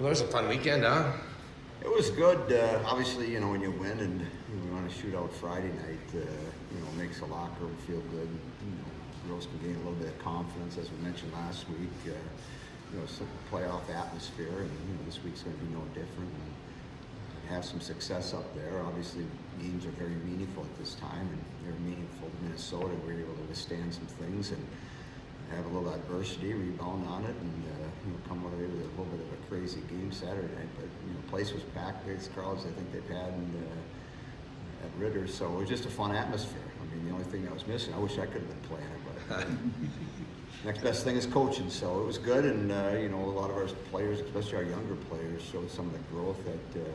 Well, that was a fun weekend, huh? It was good. Obviously, when you win and you want to shoot out Friday night, makes the locker room feel good. Girls can gain a little bit of confidence, as we mentioned last week. Some playoff atmosphere, and this week's going to be no different. And have some success up there. Obviously, games are very meaningful at this time, and they're meaningful to Minnesota. We were able to withstand some things and have a little adversity, rebound on it, and come away with a little bit of a crazy game Saturday night. But place was packed, biggest crowds I think they've had at Ritter. So it was just a fun atmosphere. I mean, the only thing that was missing, I wish I could have been playing it, but next best thing is coaching. So it was good, and a lot of our players, especially our younger players, showed some of the growth that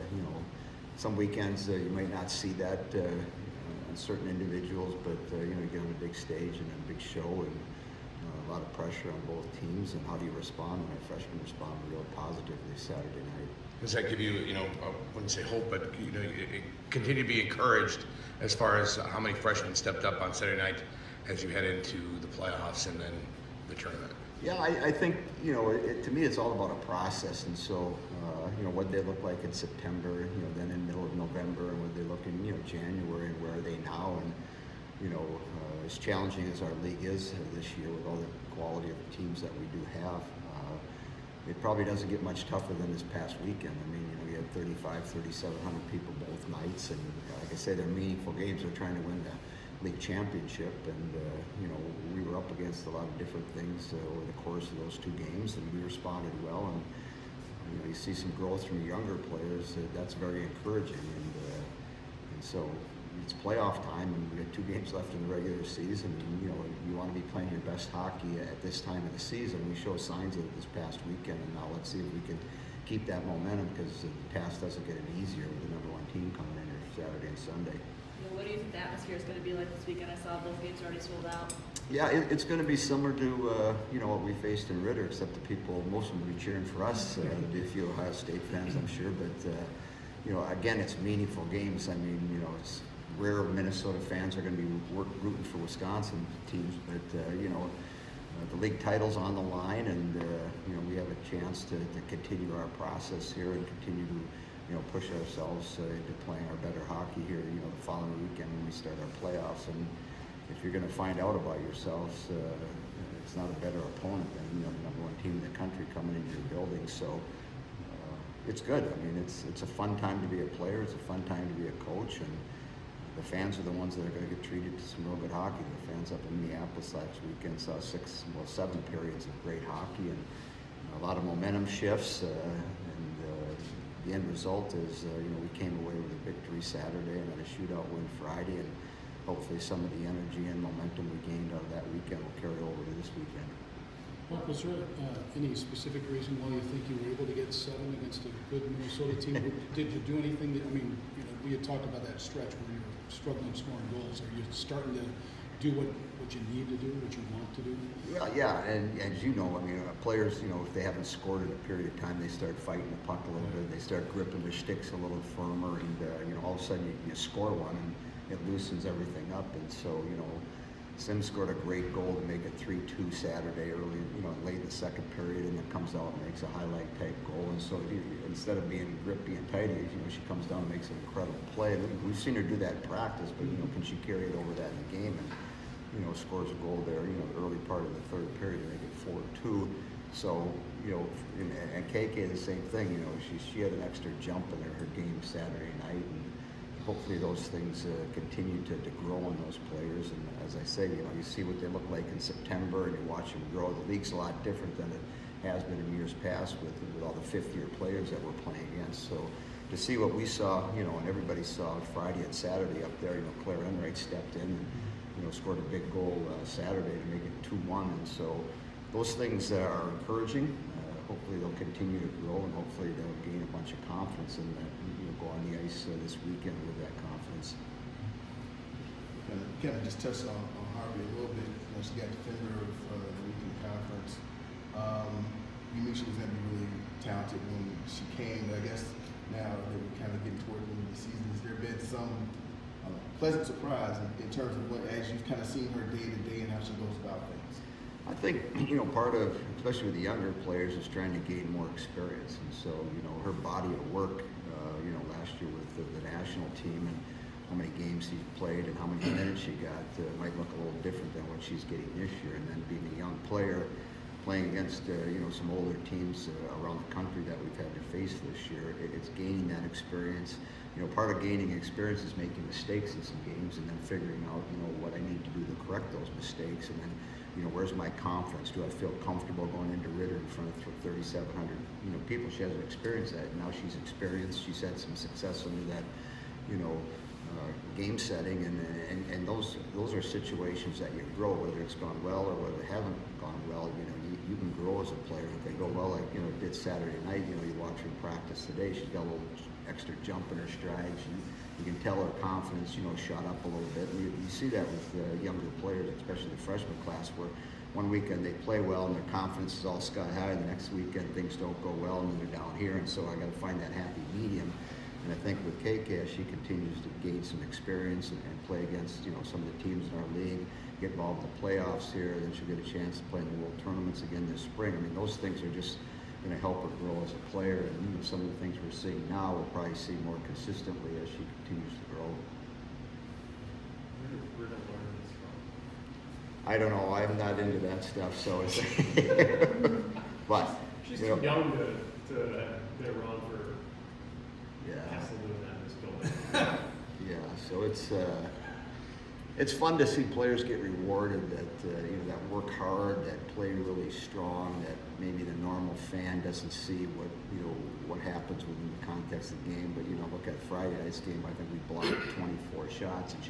some weekends you might not see that on certain individuals, but you get on a big stage and a big show and a lot of pressure on both teams, and how do you respond? And our freshmen responded real positively Saturday night. Does that give you, I wouldn't say hope, but continue to be encouraged as far as how many freshmen stepped up on Saturday night as you head into the playoffs and then the tournament? Yeah, I think to me it's all about a process, and so what they look like in September, then in middle of November, and what they look in January, and where are they now, and as challenging as our league is this year with all the quality of the teams that we do have, it probably doesn't get much tougher than this past weekend. I mean, we had 3,700 people both nights, and like I say, they're meaningful games. They're trying to win the league championship, and we were up against a lot of different things over the course of those two games, and we responded well. And you see some growth from the younger players. That's very encouraging, and so it's playoff time, and we got 2 games left in the regular season. And you want to be playing your best hockey at this time of the season. We showed signs of it this past weekend, and now let's see if we can keep that momentum, because the task doesn't get any easier with the number 1 team coming in here Saturday and Sunday. What do you think the atmosphere is going to be like this weekend? I saw both games already sold out. Yeah, it's going to be similar to what we faced in Ritter, except the people, most of them will be cheering for us. There'll be a few Ohio State fans, I'm sure, but again, it's meaningful games. I mean, it's rare Minnesota fans are going to be rooting for Wisconsin teams, but the league title's on the line, and we have a chance to continue our process here and continue to push ourselves into playing our better hockey here, the following weekend when we start our playoffs. And if you're going to find out about yourselves, it's not a better opponent than the number 1 team in the country coming into your building. So it's good. I mean, it's a fun time to be a player. It's a fun time to be a coach, and the fans are the ones that are going to get treated to some real good hockey. The fans up in Minneapolis last weekend saw 7 periods of great hockey, and a lot of momentum shifts. The end result is, we came away with a victory Saturday and then a shootout win Friday, and hopefully some of the energy and momentum we gained out of that weekend will carry over to this weekend. Mark, was there any specific reason why you think you were able to get 7 against a good Minnesota team? Did you do anything that, we had talked about that stretch where you were struggling scoring goals. Are you starting to do what you need to do, what you want to do? Yeah, and as players, if they haven't scored in a period of time, they start fighting the puck a little bit. They start gripping their sticks a little firmer, and all of a sudden you score one, and it loosens everything up. And so, Sims scored a great goal to make it 3-2 Saturday early, late in the second period, and then comes out and makes a highlight type goal. And so instead of being grippy and tighty, she comes down and makes an incredible play. We've seen her do that in practice, but can she carry it over that in the game? And scores a goal there, the early part of the third period to make it 4-2. So, and KK the same thing, she had an extra jump in her game Saturday night, and hopefully those things continue to grow in those players. And as I say, you see what they look like in September, and you watch them grow. The league's a lot different than it has been in years past with all the fifth-year players that we're playing against. So to see what we saw, and everybody saw Friday and Saturday up there, Claire Enright stepped in and scored a big goal Saturday to make it 2-1. And so those things are encouraging. Hopefully they'll continue to grow, and hopefully they'll gain a bunch of confidence in that, go on the ice this weekend with that confidence. Kind of just touch on Harvey a little bit. She got defender of the weekend conference. You knew she was going to be really talented when she came. I guess now that we're kind of getting toward the end of the season, has there been some pleasant surprise in terms of what, as you've kind of seen her day to day and how she goes about things? I think, part of, especially with the younger players, is trying to gain more experience. And so, her body of work, last year with the national team and how many games she played and how many minutes she got might look a little different than what she's getting this year. And then being a young player, playing against, some older teams around the country that we've had to face this year, it's gaining that experience. Part of gaining experience is making mistakes in some games and then figuring out, what I need to do to correct those mistakes. And then, where's my confidence? Do I feel comfortable going into Ritter in front of 3,700, people? She hasn't experienced that. Now she's experienced. She's had some success under that, game setting, and those are situations that you grow, whether it's gone well or whether it hasn't gone well. You can grow as a player. If they go well, like it did Saturday night. You watch her practice today. She's got a little extra jump in her stride. You can tell her confidence, shot up a little bit. And you see that with younger players, especially the freshman class, where one weekend they play well and their confidence is all sky high, and the next weekend things don't go well and they're down here. And so I got to find that happy medium. And I think with KK, as she continues to gain some experience and play against, some of the teams in our league, get involved in the playoffs here, then she'll get a chance to play in the World Tournaments again this spring. I mean, those things are just going to help her grow as a player. And some of the things we're seeing now, we'll probably see more consistently as she continues to grow. Where did learn this from? I don't know. I'm not into that stuff, so it's. But She's too young to have been around for yeah. hassle doing that in this building. Yeah, so it's fun to see players get rewarded that that work hard, that play really strong, that maybe the normal fan doesn't see what happens within the context of the game. But look at Friday night's game. I think we blocked 24 shots, and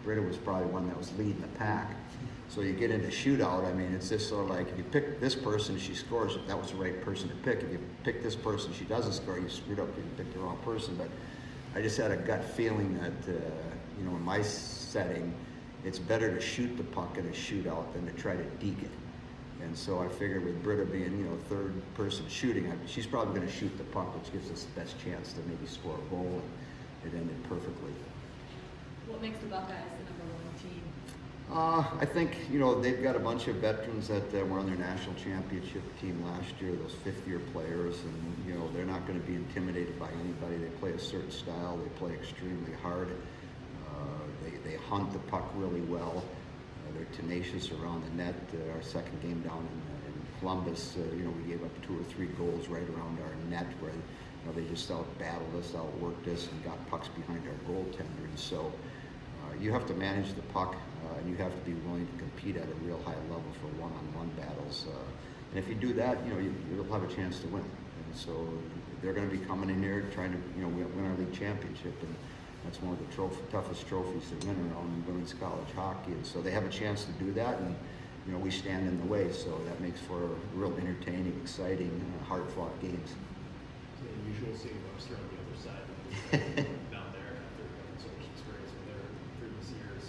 Britta was probably one that was leading the pack. So you get into shootout. I mean, it's just sort of like if you pick this person, she scores. That was the right person to pick. If you pick this person, she doesn't score. You screwed up. You picked the wrong person. But I just had a gut feeling that in my setting, it's better to shoot the puck in a shootout than to try to deke it. And so I figured with Britta being third person shooting, she's probably going to shoot the puck, which gives us the best chance to maybe score a goal. And it ended perfectly. What makes the Buckeyes the number one team? I think, they've got a bunch of veterans that were on their national championship team last year, those fifth-year players, and, they're not going to be intimidated by anybody. They play a certain style. They play extremely hard. They hunt the puck really well. They're tenacious around the net. Our second game down in Columbus, we gave up 2 or 3 goals right around our net where, they just out-battled us, outworked us, and got pucks behind our goaltender. And so you have to manage the puck, and you have to be willing to compete at a real high level for one-on-one battles. And if you do that, you'll have a chance to win. And so they're going to be coming in here trying to, win our league championship. And that's one of the toughest trophies to win around women's college hockey. And so they have a chance to do that, and we stand in the way. So that makes for real entertaining, exciting, hard-fought games. It's unusual seeing Webster on the other side down there after having so much experience with their previous years.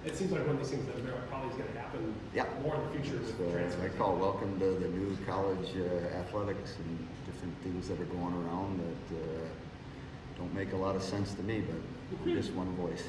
It seems like one of these things that probably is going to happen more in the future with transfers. I call welcome to the new college athletics and different things that are going around that don't make a lot of sense to me, but just one voice.